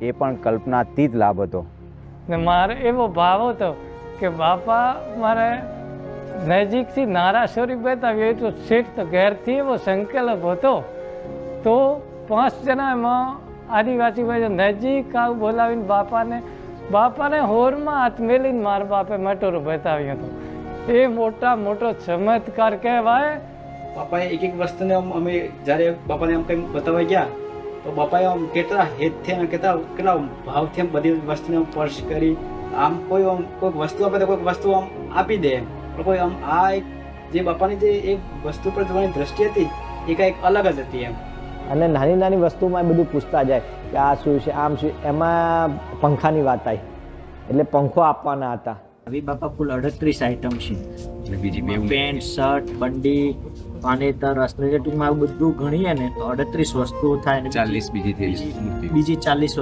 એ પણ કલ્પનાતીત લાભ હતો. ને મારે એવો ભાવ હતો કે બાપા મારે નજીકથી નારાશ્વરી બતાવી હોય તો શેઠ તો ઘેરથી એવો સંકલ્પ હતો તો 5 જણા એમાં આદિવાસી ભાઈ નજીક આવું બોલાવીને બાપાને હોરમાં હાથ મેલીને મારા બાપે મટોરો બતાવ્યો હતો. એ મોટો ચમત્કાર કહેવાય. બાપાએ એક વસ્તુને અમે જ્યારે બાપાને આમ કંઈ બતાવવા ગયા તો બાપાએ આમ કેટલા હેતથી અને કેટલા ભાવથી આમ બધી વસ્તુને સ્પર્શ કરી. આમ કોઈક વસ્તુ આપે તો કોઈક વસ્તુ આમ આપી દે પણ કોઈ આમ આ એક જે બાપાની જે એક વસ્તુ પર જોવાની દ્રષ્ટિ હતી એ કંઈક અલગ જ હતી એમ. અને નાની નાની વસ્તુમાં બધું પૂછતા જાય કે આ શું છે આમ શું. એમાં પંખાની વાત આવી એટલે પંખો આપવાના હતા. આવી બાપા કુલ 38 આઈટમ છે. પેન્ટ, શર્ટ, બંડી, પાનેતર, અસ્ત્રેટમાં બધું ગણીએ ને તો 38 વસ્તુઓ થાય ને બીજી 40